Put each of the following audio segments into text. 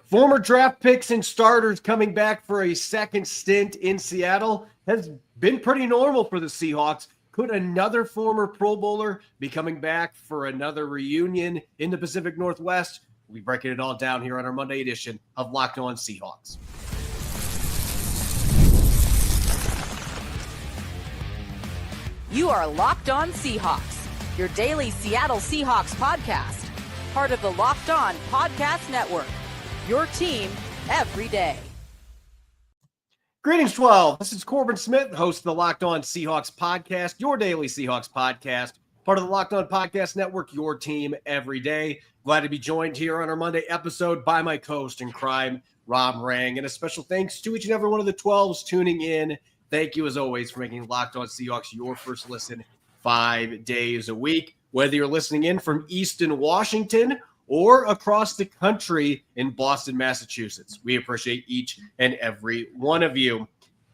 Former draft picks and starters coming back for a second stint in Seattle has been pretty normal for the Seahawks. Could another former Pro Bowler be coming back for another reunion in the Pacific Northwest? We'll be breaking it all down here on our Monday edition of Locked On Seahawks. You are Locked On Seahawks, your daily Seattle Seahawks podcast, part of the Locked On Podcast Network, your team every day. Greetings, 12. This is Corbin Smith, host of the Locked On Seahawks podcast, your daily Seahawks podcast, part of the Locked On Podcast Network, your team every day. Glad to be joined here on our Monday episode by my co-host in crime, Rob Rang. And a special thanks to each and every one of the 12s tuning in. Thank you, as always, for making Locked On Seahawks your first listen 5 days a week. Whether you're listening in from Easton, Washington, or across the country in Boston, Massachusetts, we appreciate each and every one of you.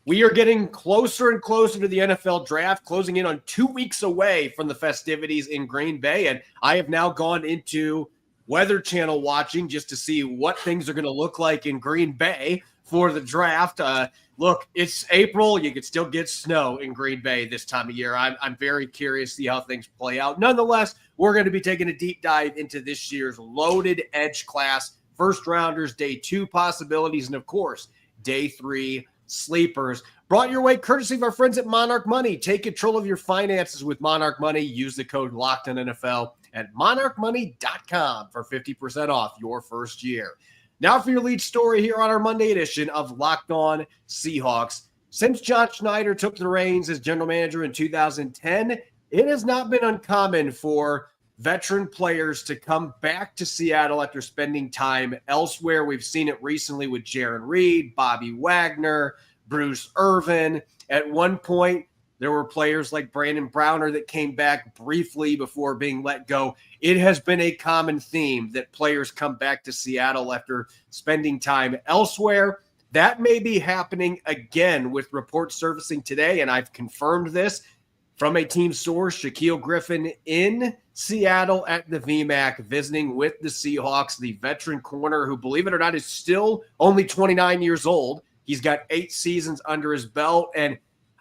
We are getting closer and closer to the NFL draft, closing in on 2 weeks away from the festivities in Green Bay. And I have now gone into Weather Channel watching just to see what things are going to look like in Green Bay for the draft. Look, it's April. You could still get snow in Green Bay this time of year. I'm very curious to see how things play out. Nonetheless, we're going to be taking a deep dive into this year's loaded edge class, first rounders, day 2 possibilities, and of course, day 3 sleepers. Brought your way courtesy of our friends at Monarch Money. Take control of your finances with Monarch Money. Use the code LOCKEDONNFL at monarchmoney.com for 50% off your first year. Now for your lead story here on our Monday edition of Locked On Seahawks. Since John Schneider took the reins as general manager in 2010, it has not been uncommon for veteran players to come back to Seattle after spending time elsewhere. We've seen it recently with Jarran Reed, Bobby Wagner, Bruce Irvin. At one point, there were players like Brandon Browner that came back briefly before being let go. It has been a common theme that players come back to Seattle after spending time elsewhere. That may be happening again with reports surfacing today, and I've confirmed this from a team source, Shaquill Griffin in Seattle at the VMAC, visiting with the Seahawks, the veteran corner who, believe it or not, is still only 29 years old. He's got 8 seasons under his belt, and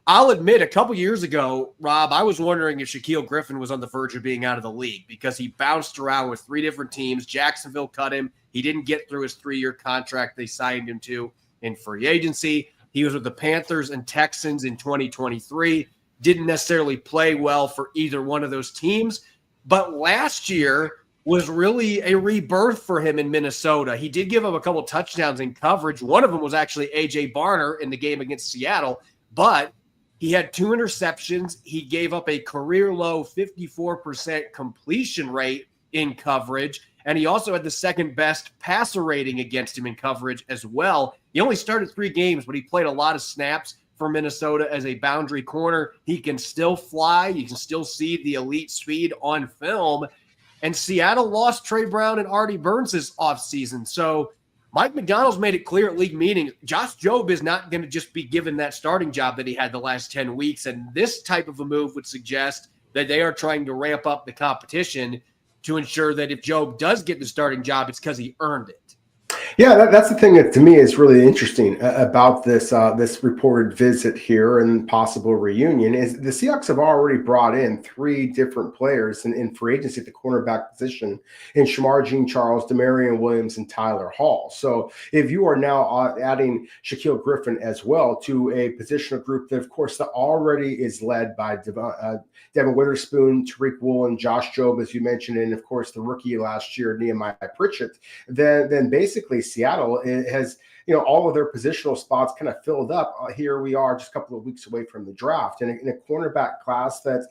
I'll admit, a couple years ago, Rob, I was wondering if Shaquill Griffin was on the verge of being out of the league because he bounced around with 3 different teams. Jacksonville cut him. He didn't get through his 3-year contract they signed him to in free agency. He was with the Panthers and Texans in 2023. Didn't necessarily play well for either one of those teams. But last year was really a rebirth for him in Minnesota. He did give up a couple touchdowns in coverage. One of them was actually A.J. Barner in the game against Seattle, but he had 2 interceptions. He gave up a career-low 54% completion rate in coverage, and he also had the second-best passer rating against him in coverage as well. He only started 3 games, but he played a lot of snaps for Minnesota as a boundary corner. He can still fly. You can still see the elite speed on film. And Seattle lost Trey Brown and Artie Burns this offseason, so Mike McDonald's made it clear at league meetings, Josh Jobe is not going to just be given that starting job that he had the last 10 weeks. And this type of a move would suggest that they are trying to ramp up the competition to ensure that if Jobe does get the starting job, it's because he earned it. Yeah, that's the thing that to me is really interesting about this reported visit here and possible reunion is the Seahawks have already brought in 3 different players in free agency at the cornerback position in Shamar Jean-Charles, Demarion Williams, and Tyler Hall. So if you are now adding Shaquill Griffin as well to a positional group that, of course, that already is led by Devin Witherspoon, Tariq Woolen, Josh Jobe, as you mentioned, and, of course, the rookie last year, Nehemiah Pritchett, then basically Seattle has, all of their positional spots kind of filled up. Here we are just a couple of weeks away from the draft, and in a cornerback class that,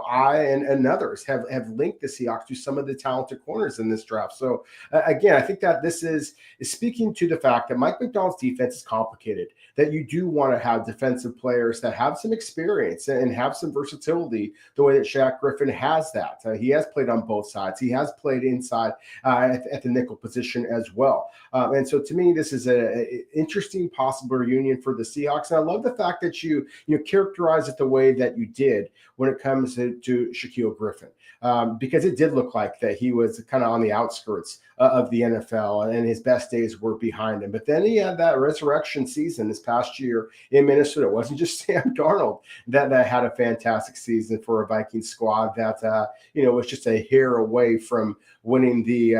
I and others have linked the Seahawks to some of the talented corners in this draft. So again, I think that this is speaking to the fact that Mike McDonald's defense is complicated, that you do want to have defensive players that have some experience and have some versatility the way that Shaq Griffin has that. He has played on both sides. He has played inside at the nickel position as well. And so to me, this is a interesting possible reunion for the Seahawks. And I love the fact that you characterize it the way that you did when it comes to Shaquill Griffin, because it did look like that he was kind of on the outskirts of the NFL, and his best days were behind him. But then he had that resurrection season this past year in Minnesota. It wasn't just Sam Darnold that had a fantastic season for a Vikings squad that was just a hair away from winning the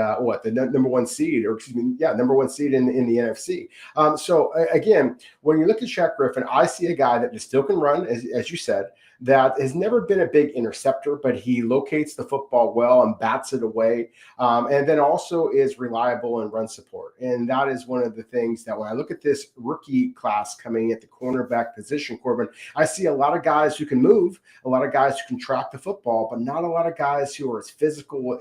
number one seed, number one seed in the NFC. So again, when you look at Shaq Griffin, I see a guy that still can run, as you said, that has never been a big interceptor, but he locates the football well and bats it away. And then also is reliable in run support. And that is one of the things that when I look at this rookie class coming at the cornerback position, Corbin, I see a lot of guys who can move, a lot of guys who can track the football, but not a lot of guys who are as physical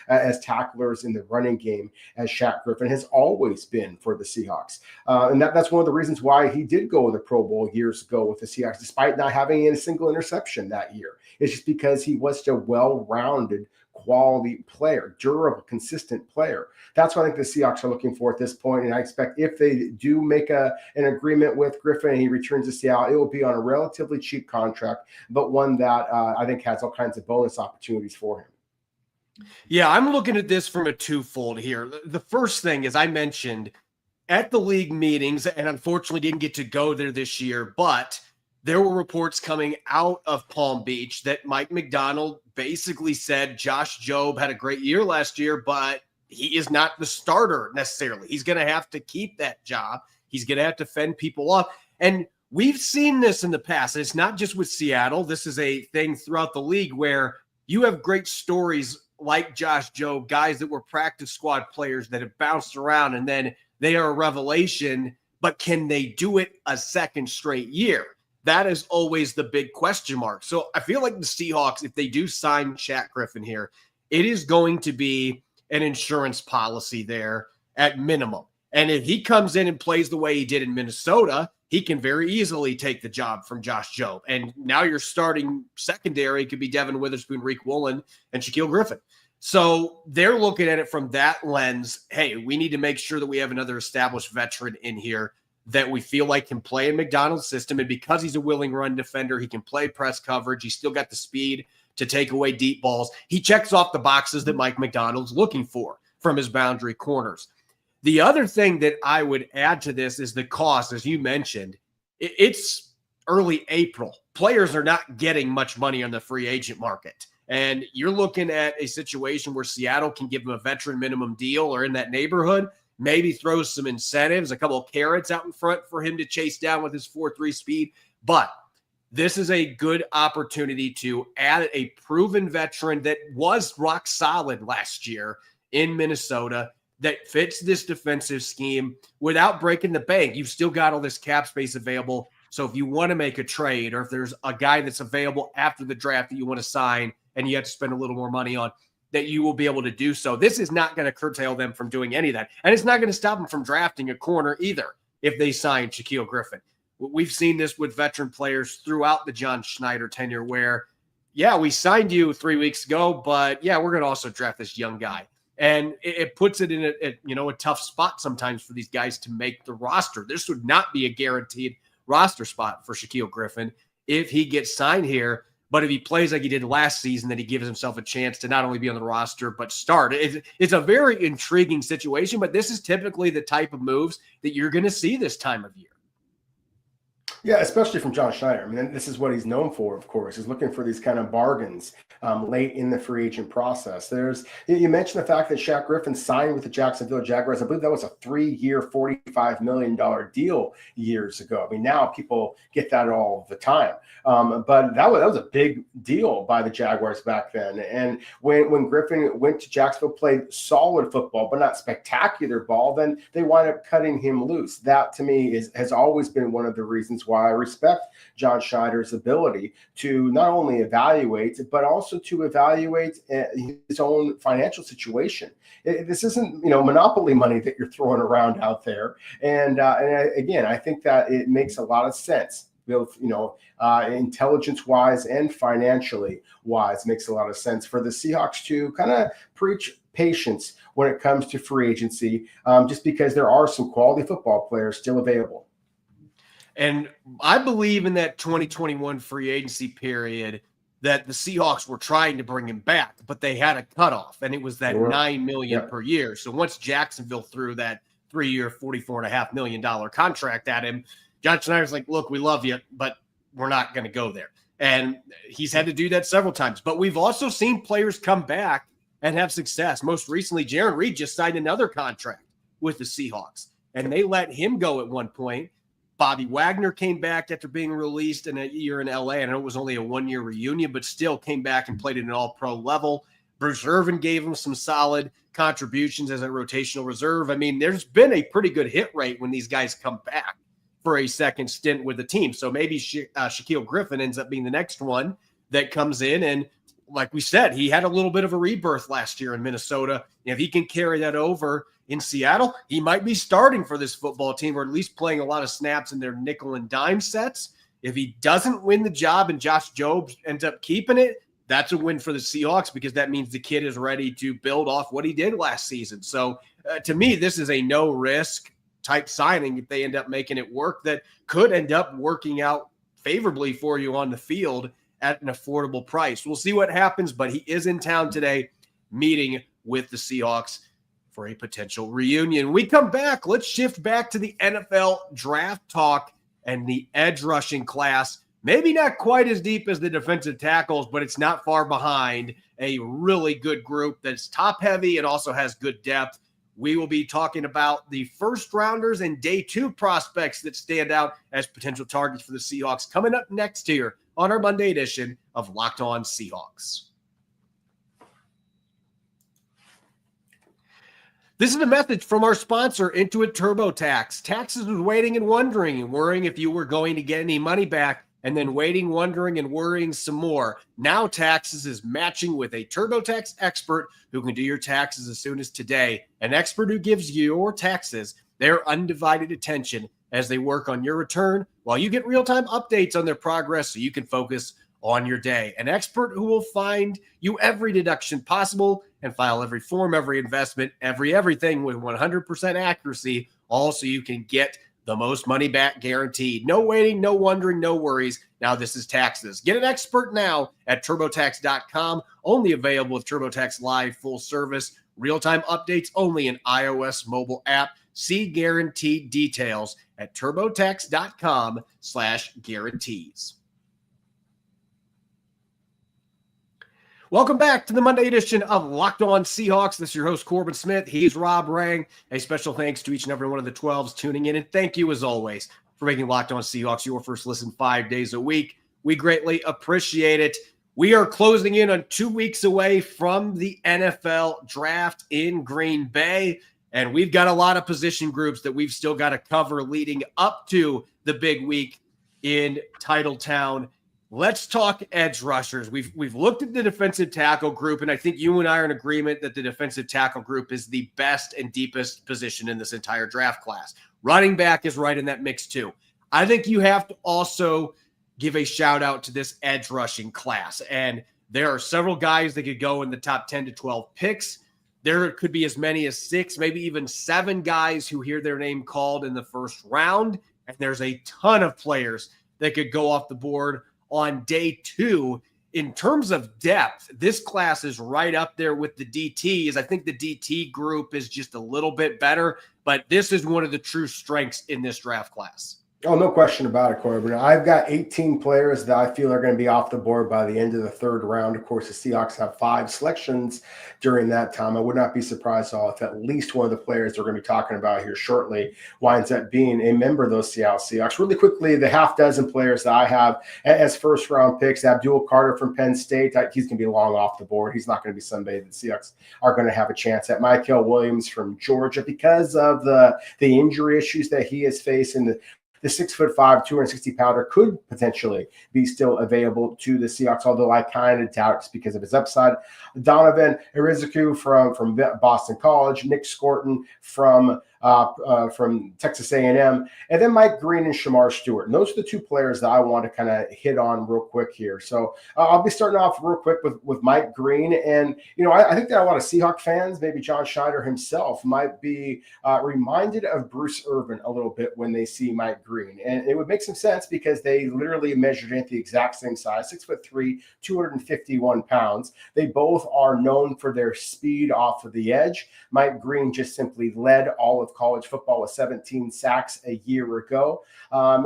as tacklers in the running game as Shaq Griffin has always been for the Seahawks. And that's one of the reasons why he did go to the Pro Bowl years ago with the Seahawks, despite not having a single interception that year. It's just because he was a well-rounded quality player, durable, consistent player. That's what I think the Seahawks are looking for at this point. And I expect if they do make an agreement with Griffin and he returns to Seattle, it will be on a relatively cheap contract, but one that I think has all kinds of bonus opportunities for him. Yeah, I'm looking at this from a twofold here. The first thing, as I mentioned, at the league meetings, and unfortunately didn't get to go there this year, but there were reports coming out of Palm Beach that Mike Macdonald basically said Josh Jobe had a great year last year, but he is not the starter necessarily. He's going to have to keep that job. He's going to have to fend people off. And we've seen this in the past. It's not just with Seattle. This is a thing throughout the league where you have great stories like Josh Jobe, guys that were practice squad players that have bounced around and then they are a revelation, but can they do it a second straight year? That is always the big question mark. So I feel like the Seahawks, if they do sign Shaq Griffin here, it is going to be an insurance policy there at minimum. And if he comes in and plays the way he did in Minnesota, he can very easily take the job from Josh Jobe. And now your starting secondary could be Devin Witherspoon, Reek Woolen, and Shaquill Griffin. So they're looking at it from that lens. Hey, we need to make sure that we have another established veteran in here that we feel like can play in McDonald's system. And because he's a willing run defender, he can play press coverage. He's still got the speed to take away deep balls. He checks off the boxes that Mike Macdonald's looking for from his boundary corners. The other thing that I would add to this is the cost. As you mentioned, it's early April. Players are not getting much money on the free agent market. And you're looking at a situation where Seattle can give him a veteran minimum deal or in that neighborhood, maybe throw some incentives, a couple of carrots out in front for him to chase down with his 4.3 speed. But this is a good opportunity to add a proven veteran that was rock solid last year in Minnesota that fits this defensive scheme without breaking the bank. You've still got all this cap space available. So if you want to make a trade or if there's a guy that's available after the draft that you want to sign and you have to spend a little more money on, that you will be able to do so. This is not going to curtail them from doing any of that. And it's not going to stop them from drafting a corner either if they sign Shaquill Griffin. We've seen this with veteran players throughout the John Schneider tenure where, yeah, we signed you 3 weeks ago, but yeah, we're going to also draft this young guy. And it puts it in a tough spot sometimes for these guys to make the roster. This would not be a guaranteed roster spot for Shaquill Griffin if he gets signed here. But if he plays like he did last season, then he gives himself a chance to not only be on the roster, but start. It's a very intriguing situation, but this is typically the type of moves that you're going to see this time of year. Yeah, especially from John Schneider. I mean, this is what he's known for, of course, is looking for these kind of bargains late in the free agent process. You mentioned the fact that Shaq Griffin signed with the Jacksonville Jaguars. I believe that was a 3-year, $45 million deal years ago. I mean, now people get that all the time. But that was a big deal by the Jaguars back then. And when Griffin went to Jacksonville, played solid football, but not spectacular ball, then they wind up cutting him loose. That, to me, has always been one of the reasons why I respect John Schneider's ability to not only evaluate, but also to evaluate his own financial situation. This isn't, monopoly money that you're throwing around out there. And again, I think that it makes a lot of sense both, intelligence-wise and financially wise. Makes a lot of sense for the Seahawks to kind of preach patience when it comes to free agency, just because there are some quality football players still available. And I believe in that 2021 free agency period that the Seahawks were trying to bring him back, but they had a cutoff, and it was that $9 million per year. So once Jacksonville threw that 3-year, $44.5 million contract at him, John Schneider's like, look, we love you, but we're not going to go there. And he's had to do that several times. But we've also seen players come back and have success. Most recently, Jarran Reed just signed another contract with the Seahawks, and they let him go at one point. Bobby Wagner came back after being released in a year in LA. I know it was only a 1-year reunion, but still came back and played at an all-pro level. Bruce Irvin gave him some solid contributions as a rotational reserve. I mean, there's been a pretty good hit rate when these guys come back for a second stint with the team. So maybe Shaquill Griffin ends up being the next one that comes in. And like we said, he had a little bit of a rebirth last year in Minnesota. If he can carry that over in Seattle, he might be starting for this football team, or at least playing a lot of snaps in their nickel and dime sets. If he doesn't win the job and Josh Jobs ends up keeping it, that's a win for the Seahawks, because that means the kid is ready to build off what he did last season. So to me, this is a no-risk type signing if they end up making it work, that could end up working out favorably for you on the field at an affordable price. We'll see what happens, but he is in town today meeting with the Seahawks for a potential reunion. When we come back, let's shift back to the NFL draft talk and the edge rushing class. Maybe not quite as deep as the defensive tackles, but it's not far behind a really good group that's top heavy and also has good depth. We will be talking about the first rounders and day 2 prospects that stand out as potential targets for the Seahawks coming up next here on our Monday edition of Locked On Seahawks. This is a message from our sponsor, Intuit TurboTax. Taxes was waiting and wondering and worrying if you were going to get any money back, and then waiting, wondering, and worrying some more. Now Taxes is matching with a TurboTax expert who can do your taxes as soon as today. An expert who gives your taxes their undivided attention as they work on your return, while you get real-time updates on their progress so you can focus on your day. An expert who will find you every deduction possible and file every form, every investment, everything with 100% accuracy, all so you can get the most money back guaranteed. No waiting, no wondering, no worries. Now this is Taxes. Get an expert now at TurboTax.com. Only available with TurboTax Live full service. Real-time updates only in iOS mobile app. See guaranteed details at TurboTax.com/guarantees. Welcome back to the Monday edition of Locked On Seahawks. This is your host, Corbin Smith. He's Rob Rang. A special thanks to each and every one of the 12s tuning in. And thank you, as always, for making Locked On Seahawks your first listen 5 days a week. We greatly appreciate it. We are closing in on 2 weeks away from the NFL draft in Green Bay. And we've got a lot of position groups that we've still got to cover leading up to the big week in Titletown. Let's talk edge rushers. We've looked at the defensive tackle group, and I think you and I are in agreement that the defensive tackle group is the best and deepest position in this entire draft class. Running back is right in that mix too. I think you have to also give a shout out to this edge rushing class. And there are several guys that could go in the top 10 to 12 picks. There could be as many as 6, maybe even 7 guys who hear their name called in the first round. And there's a ton of players that could go off the board on day 2. In terms of depth, this class is right up there with the DTs. I think the DT group is just a little bit better, but this is one of the true strengths in this draft class. Oh, no question about it, Corbin. I've got 18 players that I feel are going to be off the board by the end of the 3rd round. Of course, the Seahawks have 5 selections during that time. I would not be surprised at all if at least one of the players we're going to be talking about here shortly winds up being a member of those Seattle Seahawks. Really quickly, the half dozen players that I have as first-round picks, Abdul Carter from Penn State, he's going to be long off the board. He's not going to be somebody that the Seahawks are going to have a chance at. Michael Williams from Georgia, because of the injury issues that he has faced in the 6'5", 260-pounder could potentially be still available to the Seahawks, although I kind of doubt it's because of his upside. Donovan Irizuku from Boston College, Nick Scorton from from Texas A&M, and then Mike Green and Shamar Stewart. And those are the two players that I want to kind of hit on real quick here. So I'll be starting off real quick with Mike Green. And, I think that a lot of Seahawks fans, maybe John Schneider himself, might be reminded of Bruce Irvin a little bit when they see Mike Green. And it would make some sense because they literally measured at the exact same size, 6'3", 251 pounds. They both are known for their speed off of the edge. Mike Green just simply led all of college football with 17 sacks a year ago.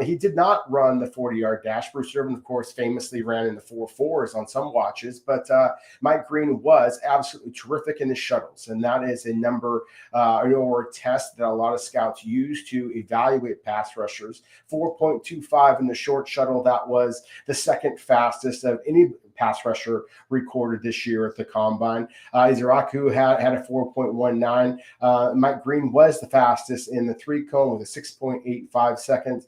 He did not run the 40-yard dash. Bruce Irvin, of course, famously ran in the 4.4s on some watches, but Mike Green was absolutely terrific in the shuttles, and that is a number or a test that a lot of scouts use to evaluate pass rushers. 4.25 in the short shuttle. That was the second fastest of any pass rusher recorded this year at the combine. Izaraku had a 4.19. Mike Green was the fastest in the three cone with a 6.85 seconds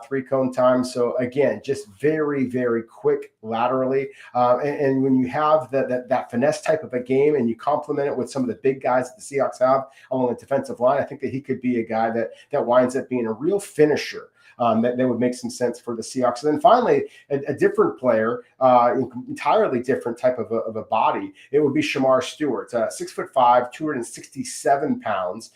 three cone time. So again, just very, very quick laterally. And when you have that finesse type of a game and you complement it with some of the big guys that the Seahawks have along the defensive line, I think that he could be a guy that winds up being a real finisher. That would make some sense for the Seahawks. And then finally, a different player, entirely different type of a body, it would be Shamar Stewart, 6'5", 267 pounds,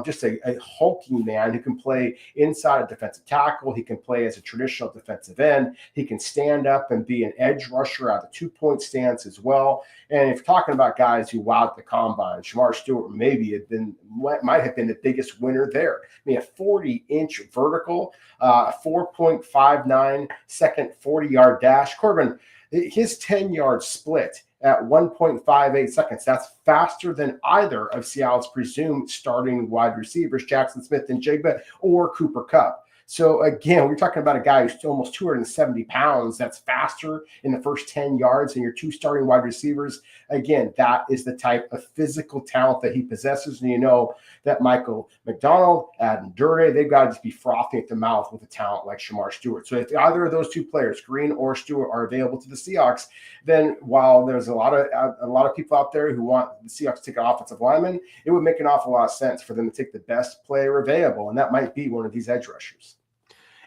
just a hulking man who can play inside a defensive tackle. He can play as a traditional defensive end. He can stand up and be an edge rusher out of the 2-point stance as well. And if you're talking about guys who wowed the combine, Shamar Stewart might have been the biggest winner there. I mean, a 40-inch vertical, 4.59 second 40-yard dash. Corbin, his 10-yard split at 1.58 seconds. That's faster than either of Seattle's presumed starting wide receivers, Jackson Smith and Jigba or Cooper Kupp. So again, we're talking about a guy who's almost 270 pounds. That's faster in the first 10 yards than your two starting wide receivers. Again, that is the type of physical talent that he possesses. And you know that Michael McDonald, Adam Durde, they've got to just be frothing at the mouth with a talent like Shamar Stewart. So if either of those two players, Green or Stewart, are available to the Seahawks, then while there's a lot of people out there who want the Seahawks to take an offensive lineman, it would make an awful lot of sense for them to take the best player available, and that might be one of these edge rushers.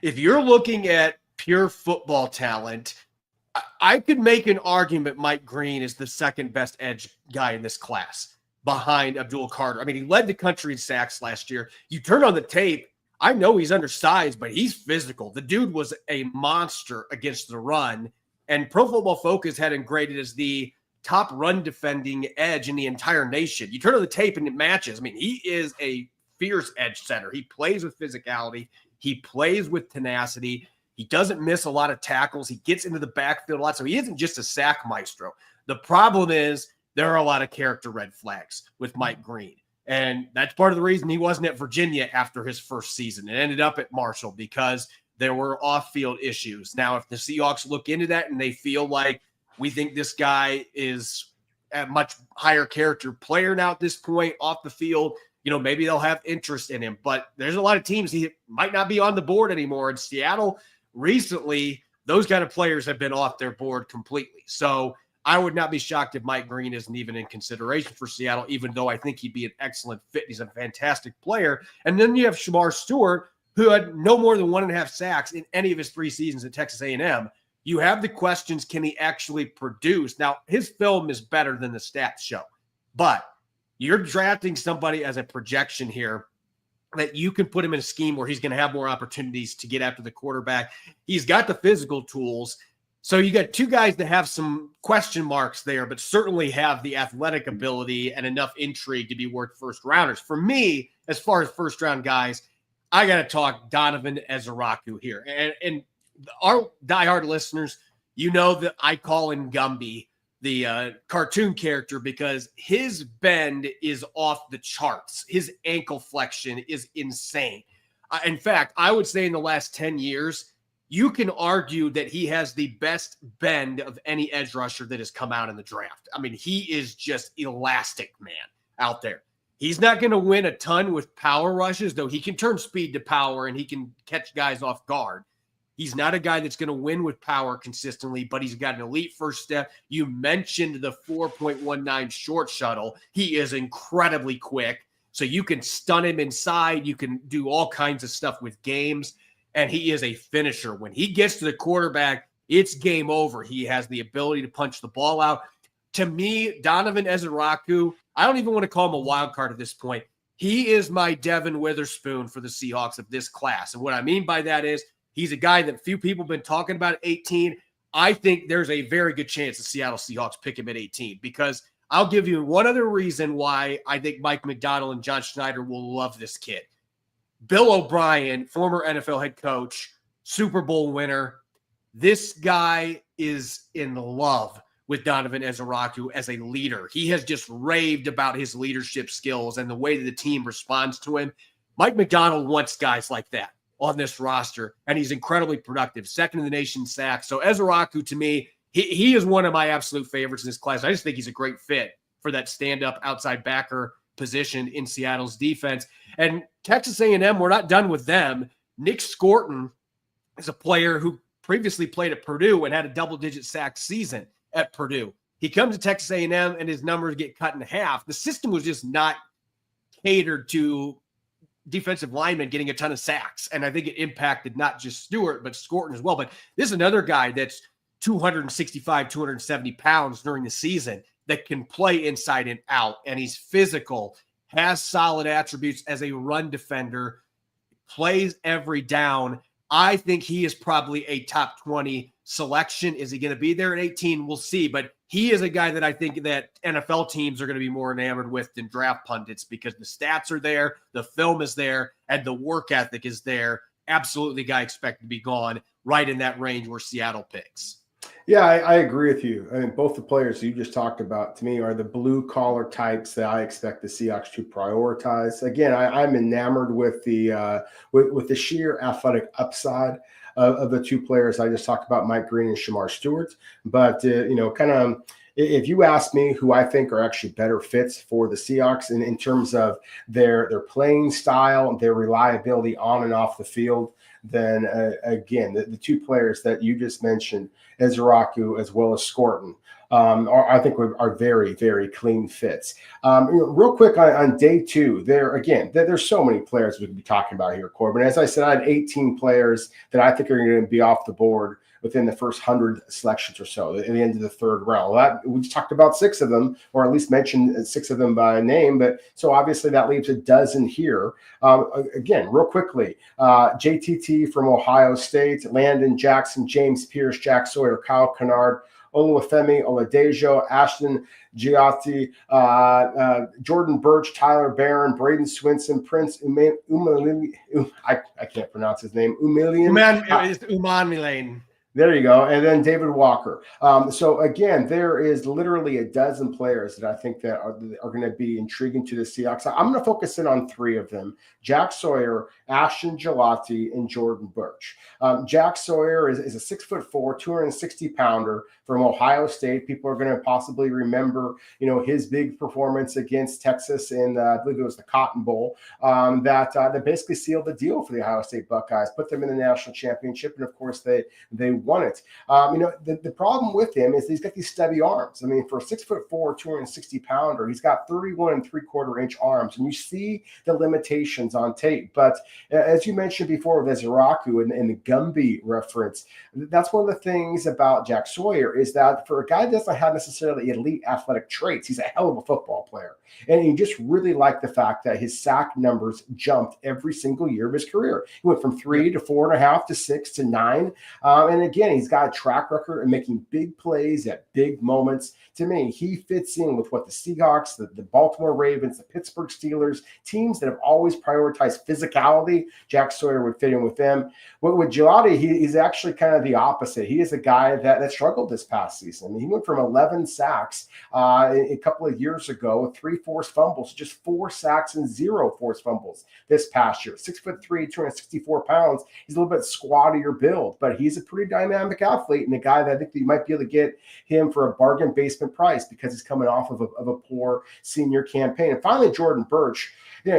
If you're looking at pure football talent, I could make an argument Mike Green is the second best edge guy in this class behind Abdul Carter. I mean, he led the country in sacks last year. You turn on the tape, I know he's undersized, but he's physical. The dude was a monster against the run, and Pro Football Focus had him graded as the top run defending edge in the entire nation. You turn on the tape and it matches. I mean, he is a fierce edge center. He plays with physicality. He plays with tenacity. He doesn't miss a lot of tackles. He gets into the backfield a lot. So he isn't just a sack maestro. The problem is there are a lot of character red flags with Mike Green. And that's part of the reason he wasn't at Virginia after his first season. It ended up at Marshall because there were off-field issues. Now, if the Seahawks look into that and they feel like we think this guy is a much higher character player now at this point off the field, maybe they'll have interest in him, but there's a lot of teams he might not be on the board anymore. In Seattle recently, those kind of players have been off their board completely. So I would not be shocked if Mike Green isn't even in consideration for Seattle, even though I think he'd be an excellent fit. He's a fantastic player. And then you have Shamar Stewart, who had no more than 1.5 sacks in any of his 3 seasons at Texas A&M. You have the questions, can he actually produce? Now, his film is better than the stats show, but you're drafting somebody as a projection here that you can put him in a scheme where he's going to have more opportunities to get after the quarterback. He's got the physical tools. So you got two guys that have some question marks there, but certainly have the athletic ability and enough intrigue to be worth first rounders. For me, as far as first round guys, I got to talk Donovan Ezeraku here. And our diehard listeners, you know that I call him Gumby, the cartoon character, because his bend is off the charts. His ankle flexion is insane. In fact, I would say in the last 10 years, you can argue that he has the best bend of any edge rusher that has come out in the draft. I mean, he is just elastic, man, out there. He's not going to win a ton with power rushes, though he can turn speed to power and he can catch guys off guard. He's not a guy that's going to win with power consistently, but he's got an elite first step. You mentioned the 4.19 short shuttle. He is incredibly quick. So you can stun him inside. You can do all kinds of stuff with games. And he is a finisher. When he gets to the quarterback, it's game over. He has the ability to punch the ball out. To me, Donovan Ezeraku, I don't even want to call him a wild card at this point. He is my Devin Witherspoon for the Seahawks of this class. And what I mean by that is he's a guy that few people have been talking about at 18. I think there's a very good chance the Seattle Seahawks pick him at 18, because I'll give you one other reason why I think Mike McDonald and John Schneider will love this kid. Bill O'Brien, former NFL head coach, Super Bowl winner. This guy is in love with Donovan Ezeraku as a leader. He has just raved about his leadership skills and the way that the team responds to him. Mike McDonald wants guys like that on this roster, and he's incredibly productive, second in the nation sacks. So Ezeraku, to me, he is one of my absolute favorites in this class. I just think he's a great fit for that stand-up outside backer position in Seattle's defense. And Texas A&M, we're not done with them. Nick Scorton is a player who previously played at Purdue and had a double-digit sack season at Purdue. He comes to Texas A&M and his numbers get cut in half. The system was just not catered to defensive linemen getting a ton of sacks. And I think it impacted not just Stewart, but Scorton as well. But this is another guy that's 265, 270 pounds during the season that can play inside and out. And he's physical, has solid attributes as a run defender, plays every down. I think he is probably a top 20 selection. Is he going to be there at 18? We'll see. But he is a guy that I think that NFL teams are going to be more enamored with than draft pundits, because the stats are there, the film is there, and the work ethic is there. Absolutely, guy expected to be gone right in that range where Seattle picks. Yeah, I agree with you. I mean, both the players you just talked about, to me, are the blue-collar types that I expect the Seahawks to prioritize. Again, I'm enamored with the sheer athletic upside of the two players I just talked about, Mike Green and Shamar Stewart. But, if you ask me who I think are actually better fits for the Seahawks in terms of their playing style, their reliability on and off the field, then again, the two players that you just mentioned, Ezeraku as well as Scorton, I think are very, very clean fits. Real quick on day two, there's so many players we could be talking about here, Corbin. As I said, I had 18 players that I think are going to be off the board within the first 100 selections or so at the end of the third round. We just talked about 6 of them, or at least mentioned 6 of them by name. But so obviously that leaves a dozen here. Again, real quickly, JTT from Ohio State, Landon Jackson, James Pierce, Jack Sawyer, Kyle Kennard, Oluwafemi Oladejo, Ashton Giatti, Jordan Birch, Tyler Barron, Braden Swinson, Prince Umilane. I can't pronounce his name. Umanmilan. There you go. And then David Walker. So again, there is literally a dozen players that I think that are going to be intriguing to the Seahawks. I'm going to focus in on 3 of them: Jack Sawyer, Ashton Giatti, and Jordan Birch. Jack Sawyer is a 6'4", 260-pounder from Ohio State. People are going to possibly remember, his big performance against Texas in, I believe it was the Cotton Bowl, that basically sealed the deal for the Ohio State Buckeyes, put them in the national championship, and of course they won it. The problem with him is he's got these stubby arms. I mean, for a 6'4", 260-pounder, he's got 31 3/4-inch arms, and you see the limitations on tape. But as you mentioned before with Ezeraku and the Gumby reference, that's one of the things about Jack Sawyer is that for a guy that doesn't have necessarily elite athletic traits, he's a hell of a football player. And you just really like the fact that his sack numbers jumped every single year of his career. He went from 3 to 4.5 to 6 to 9. And again, he's got a track record of making big plays at big moments. To me, he fits in with what the Seahawks, the Baltimore Ravens, the Pittsburgh Steelers, teams that have always prioritized physicality. Jack Sawyer would fit in with them. With Giatti, he's actually kind of the opposite. He is a guy that struggled this past season. I mean, he went from 11 sacks a couple of years ago with 3 forced fumbles to just 4 sacks and 0 forced fumbles this past year. 6'3", 264 pounds. He's a little bit squattier build, but he's a pretty dynamic athlete and a guy that I think that you might be able to get him for a bargain basement price because he's coming off of a poor senior campaign. And finally, Jordan Birch.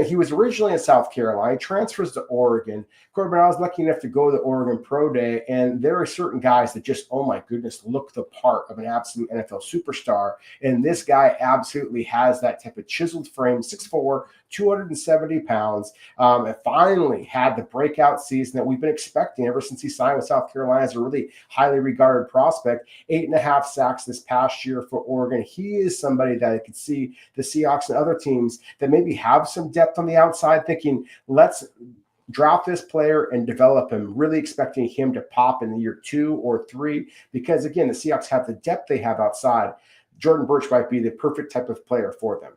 He was originally in South Carolina, transfers to Oregon. Corbin, I was lucky enough to go to the Oregon Pro Day, and there are certain guys that just, oh my goodness, look the part of an absolute NFL superstar. And this guy absolutely has that type of chiseled frame, 6'4", 270 pounds, and finally had the breakout season that we've been expecting ever since he signed with South Carolina as a really highly regarded prospect. 8.5 sacks this past year for Oregon. He is somebody that I could see the Seahawks and other teams that maybe have some depth on the outside thinking, let's draft this player and develop him, really expecting him to pop in year 2 or 3, because again, the Seahawks have the depth they have outside. Jordan Burch might be the perfect type of player for them.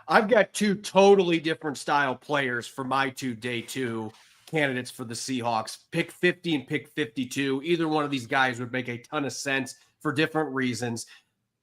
I've got 2 totally different style players for my 2 day 2 candidates for the Seahawks. Pick 50 and pick 52. Either one of these guys would make a ton of sense for different reasons.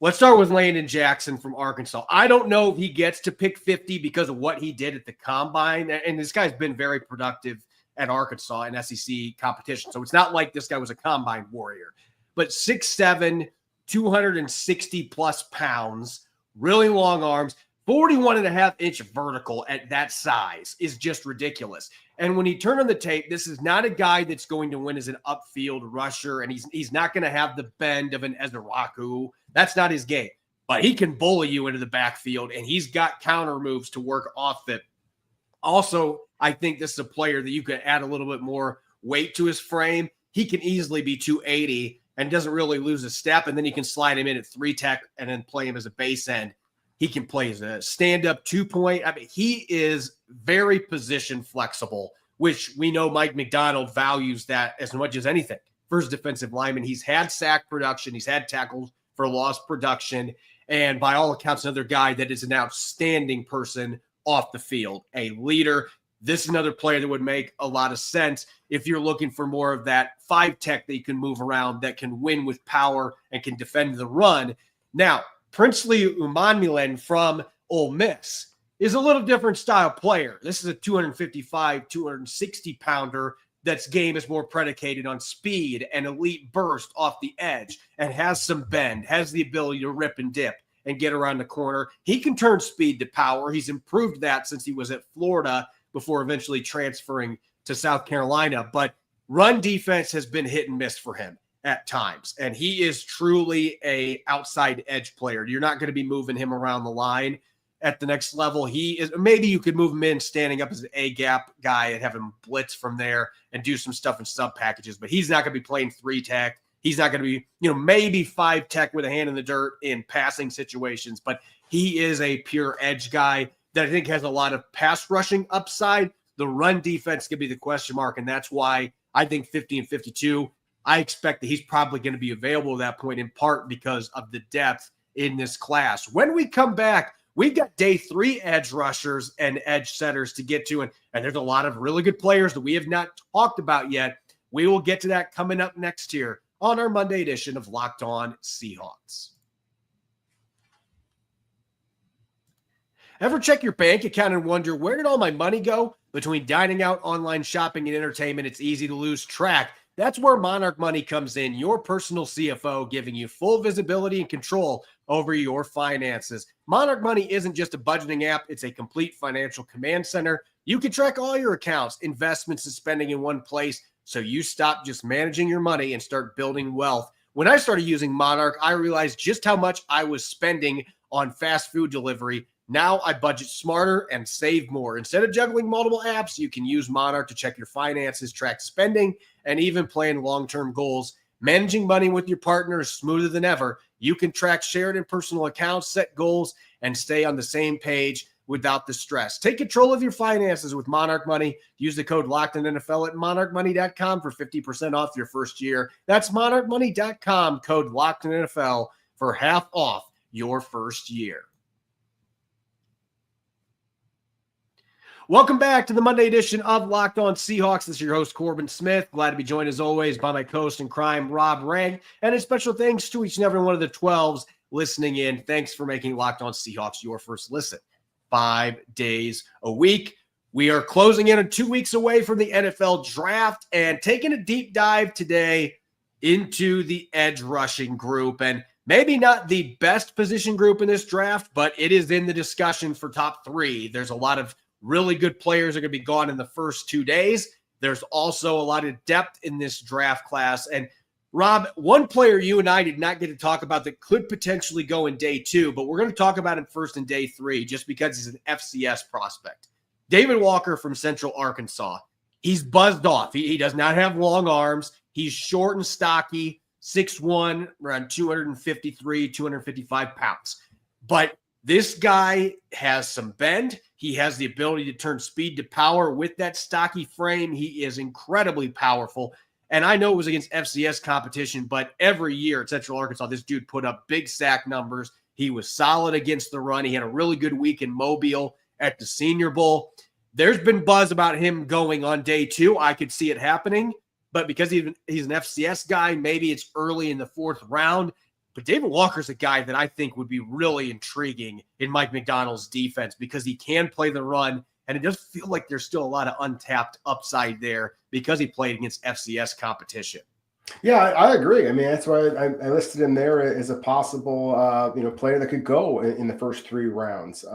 Let's start with Landon Jackson from Arkansas. I don't know if he gets to pick 50 because of what he did at the combine. And this guy's been very productive at Arkansas in SEC competition. So it's not like this guy was a combine warrior. But 6'7", 260 plus pounds, really long arms, 41.5-inch vertical at that size is just ridiculous. And when you turn on the tape, this is not a guy that's going to win as an upfield rusher, and he's not going to have the bend of an Ezraku. That's not his game. But he can bully you into the backfield, and he's got counter moves to work off it. Also, I think this is a player that you could add a little bit more weight to his frame. He can easily be 280 and doesn't really lose a step, and then you can slide him in at 3-tech and then play him as a base end. He can play as a stand-up 2-point. I mean, he is very position flexible, which we know Mike McDonald values that as much as anything for his defensive lineman. He's had sack production. He's had tackles for loss production. And by all accounts, another guy that is an outstanding person off the field, a leader. This is another player that would make a lot of sense if you're looking for more of that 5-tech that you can move around, that can win with power and can defend the run. Now, Princely Umanmielen from Ole Miss is a little different style player. This is a 255, 260-pounder that's game is more predicated on speed and elite burst off the edge and has some bend, has the ability to rip and dip and get around the corner. He can turn speed to power. He's improved that since he was at Florida before eventually transferring to South Carolina. But run defense has been hit and miss for him at times, and he is truly a outside edge player. You're not going to be moving him around the line at the next level. He is, maybe you could move him in standing up as an A-gap guy and have him blitz from there and do some stuff in sub packages, but he's not going to be playing 3-tech. He's not going to be, maybe 5-tech with a hand in the dirt in passing situations, but he is a pure edge guy that I think has a lot of pass rushing upside. The run defense could be the question mark, and that's why I think 50 and 52, I expect that he's probably going to be available at that point, in part because of the depth in this class. When we come back, we've got day 3 edge rushers and edge setters to get to, and there's a lot of really good players that we have not talked about yet. We will get to that coming up next year on our Monday edition of Locked On Seahawks. Ever check your bank account and wonder, where did all my money go? Between dining out, online shopping, and entertainment, it's easy to lose track. That's where Monarch Money comes in, your personal CFO, giving you full visibility and control over your finances. Monarch Money isn't just a budgeting app, it's a complete financial command center. You can track all your accounts, investments, and spending in one place, so you stop just managing your money and start building wealth. When I started using Monarch, I realized just how much I was spending on fast food delivery. Now I budget smarter and save more. Instead of juggling multiple apps, you can use Monarch to check your finances, track spending, and even plan long-term goals. Managing money with your partner is smoother than ever. You can track shared and personal accounts, set goals, and stay on the same page without the stress. Take control of your finances with Monarch Money. Use the code LOCKEDONNFL at monarchmoney.com for 50% off your first year. That's monarchmoney.com, code LOCKEDONNFL for half off your first year. Welcome back to the Monday edition of Locked On Seahawks. This is your host, Corbin Smith. Glad to be joined, as always, by my co-host in crime, Rob Rang. And a special thanks to each and every one of the 12s listening in. Thanks for making Locked On Seahawks your first listen 5 days a week. We are closing in on 2 weeks away from the NFL draft and taking a deep dive today into the edge rushing group. And maybe not the best position group in this draft, but it is in the discussion for top 3. There's a lot of really good players are going to be gone in the first 2 days. There's also a lot of depth in this draft class. And Rob, one player you and I did not get to talk about that could potentially go in day 2, but we're going to talk about him first in day 3 just because he's an FCS prospect. David Walker from Central Arkansas. He's buzzed off. He does not have long arms. He's short and stocky, 6'1", around 253, 255 pounds. But this guy has some bend. He has the ability to turn speed to power with that stocky frame. He is incredibly powerful. And I know it was against FCS competition, but every year at Central Arkansas, this dude put up big sack numbers. He was solid against the run. He had a really good week in Mobile at the Senior Bowl. There's been buzz about him going on day 2. I could see it happening, but because he's an FCS guy, maybe it's early in the 4th round. But David Walker's a guy that I think would be really intriguing in Mike McDonald's defense because he can play the run. And it does feel like there's still a lot of untapped upside there because he played against FCS competition. Yeah, I agree. I mean, that's why I listed him there as a possible, player that could go in the first 3 rounds.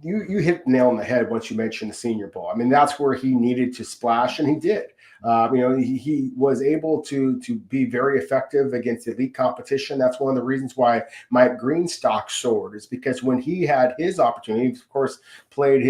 You hit the nail on the head once you mentioned the Senior Bowl. I mean, that's where he needed to splash, and he did. He was able to be very effective against elite competition. That's one of the reasons why Mike Greenstock soared, is because when he had his opportunity, he, of course, played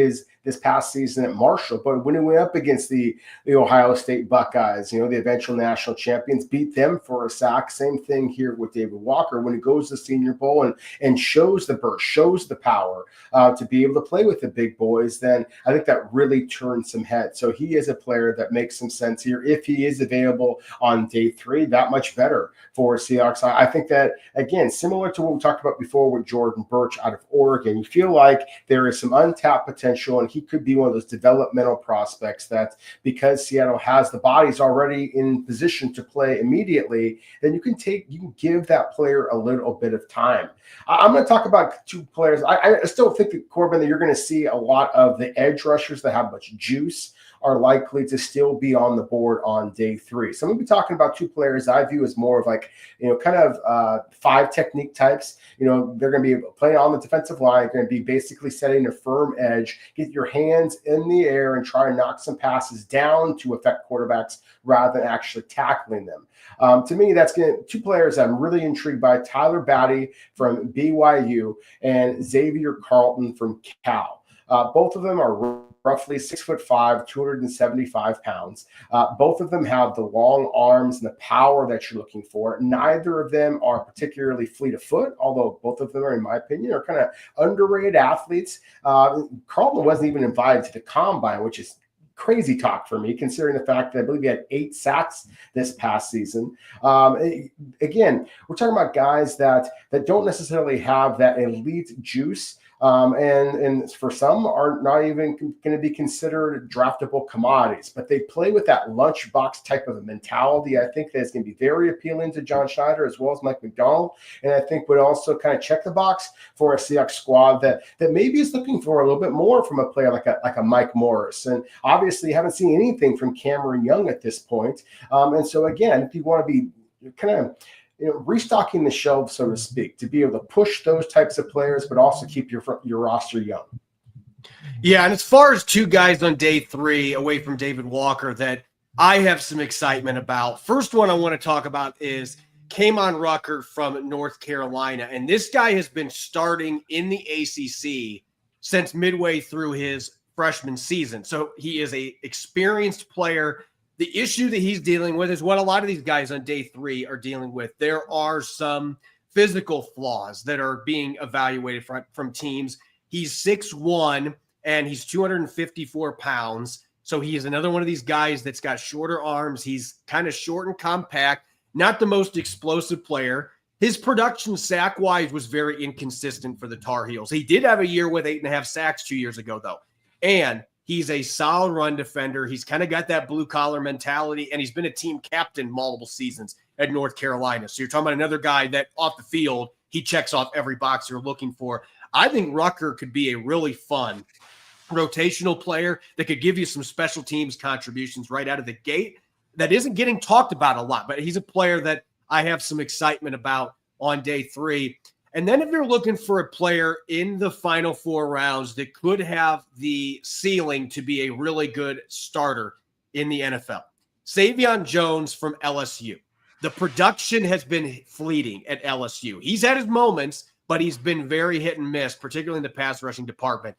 this past season at Marshall, but when he went up against the Ohio State Buckeyes, the eventual national champions, beat them for a sack. Same thing here with David Walker. When he goes to the Senior Bowl and shows the burst, shows the power to be able to play with the big boys, then I think that really turns some heads. So he is a player that makes some sense here. If he is available on day 3, that much better for Seahawks. I think that, again, similar to what we talked about before with Jordan Birch out of Oregon, you feel like there is some untapped potential, and he could be one of those developmental prospects that, because Seattle has the bodies already in position to play immediately, then you can give that player a little bit of time. I'm going to talk about 2 players. I still think that, Corbin, that you're going to see a lot of the edge rushers that have much juice are likely to still be on the board on day 3. So I'm going to be talking about 2 players I view as more of like, kind of 5 technique types. They're going to be playing on the defensive line, going to be basically setting a firm edge, get your hands in the air and try to knock some passes down to affect quarterbacks rather than actually tackling them. To me, that's 2 players I'm really intrigued by: Tyler Batty from BYU and Xavier Carlton from Cal. Both of them are roughly 6'5", 275 pounds. Both of them have the long arms and the power that you're looking for. Neither of them are particularly fleet of foot, although both of them, in my opinion, are kind of underrated athletes. Carlton wasn't even invited to the combine, which is crazy talk for me, considering the fact that I believe he had 8 sacks this past season. Again, we're talking about guys that don't necessarily have that elite juice. And for some are not even going to be considered draftable commodities, but they play with that lunchbox type of a mentality. I think that's going to be very appealing to John Schneider as well as Mike McDonald. And I think would also kind of check the box for a Seahawks squad that maybe is looking for a little bit more from a player like a Mike Morris. And obviously you haven't seen anything from Cameron Young at this point. And so again, if you want to be kind of restocking the shelves, so to speak, to be able to push those types of players, but also keep your roster young. Yeah, and as far as 2 guys on day 3 away from David Walker that I have some excitement about, first one I want to talk about is Kamon Rucker from North Carolina. And this guy has been starting in the ACC since midway through his freshman season. So he is an experienced player. The issue that he's dealing with is what a lot of these guys on day 3 are dealing with. There are some physical flaws that are being evaluated from teams. He's 6'1", and he's 254 pounds. So he is another one of these guys that's got shorter arms. He's kind of short and compact, not the most explosive player. His production sack-wise was very inconsistent for the Tar Heels. He did have a year with 8.5 sacks 2 years ago, though. And he's a solid run defender. He's kind of got that blue-collar mentality, and he's been a team captain multiple seasons at North Carolina. So you're talking about another guy that off the field, he checks off every box you're looking for. I think Rucker could be a really fun rotational player that could give you some special teams contributions right out of the gate that isn't getting talked about a lot, but he's a player that I have some excitement about on day 3. And then if you're looking for a player in the final 4 rounds that could have the ceiling to be a really good starter in the NFL, Savion Jones from LSU. The production has been fleeting at LSU. He's had his moments, but he's been very hit and miss, particularly in the pass rushing department.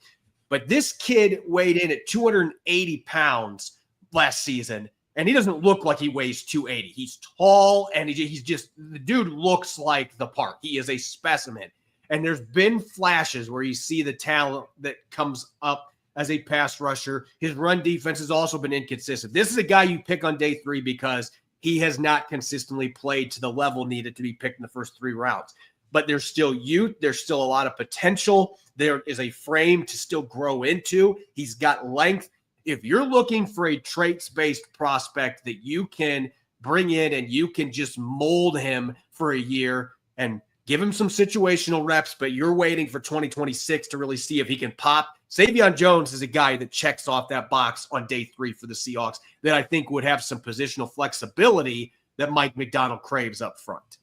But this kid weighed in at 280 pounds last season, and he doesn't look like he weighs 280. He's tall, and he's just, the dude looks like the part. He is a specimen. And there's been flashes where you see the talent that comes up as a pass rusher. His run defense has also been inconsistent. This is a guy you pick on day 3 because he has not consistently played to the level needed to be picked in the first 3 rounds. But there's still youth. There's still a lot of potential. There is a frame to still grow into. He's got length. If you're looking for a traits-based prospect that you can bring in and you can just mold him for a year and give him some situational reps, but you're waiting for 2026 to really see if he can pop. Savion Jones is a guy that checks off that box on day 3 for the Seahawks that I think would have some positional flexibility that Mike McDonald craves up front.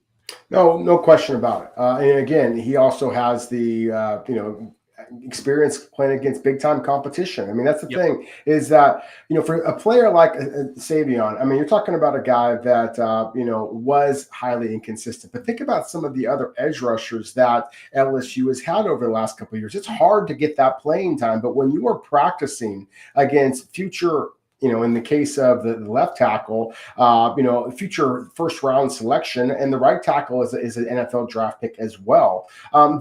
No question about it. And again, he also has the, experience playing against big time competition. I mean, that's the thing is that, for a player like Savion, I mean, you're talking about a guy that, was highly inconsistent, but think about some of the other edge rushers that LSU has had over the last couple of years. It's hard to get that playing time, but when you are practicing against future, in the case of the left tackle, future first round selection, and the right tackle is an NFL draft pick as well,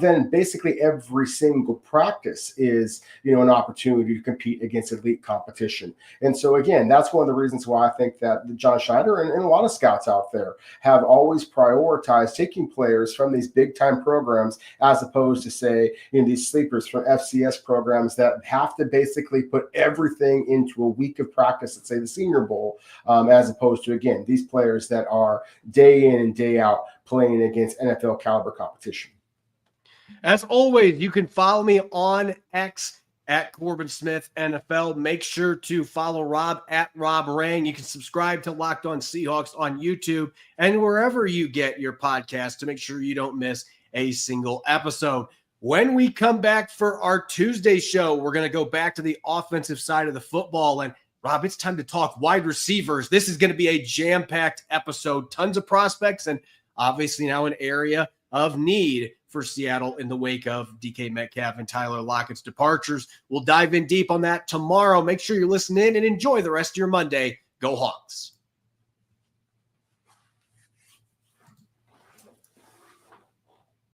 then basically every single practice is, an opportunity to compete against elite competition. And so, again, that's one of the reasons why I think that John Schneider and a lot of scouts out there have always prioritized taking players from these big time programs as opposed to, say, these sleepers from FCS programs that have to basically put everything into a week of practice. Let's say the Senior Bowl, as opposed to, again, these players that are day in and day out playing against NFL caliber competition. As always, you can follow me on X at Corbin Smith NFL. Make sure to follow Rob at Rob Rang. You can subscribe to Locked On Seahawks on YouTube and wherever you get your podcast to make sure you don't miss a single episode. When we come back for our Tuesday show, we're going to go back to the offensive side of the football. And Rob, it's time to talk wide receivers. This is going to be a jam-packed episode. Tons of prospects and obviously now an area of need for Seattle in the wake of DK Metcalf and Tyler Lockett's departures. We'll dive in deep on that tomorrow. Make sure you listen in and enjoy the rest of your Monday. Go Hawks.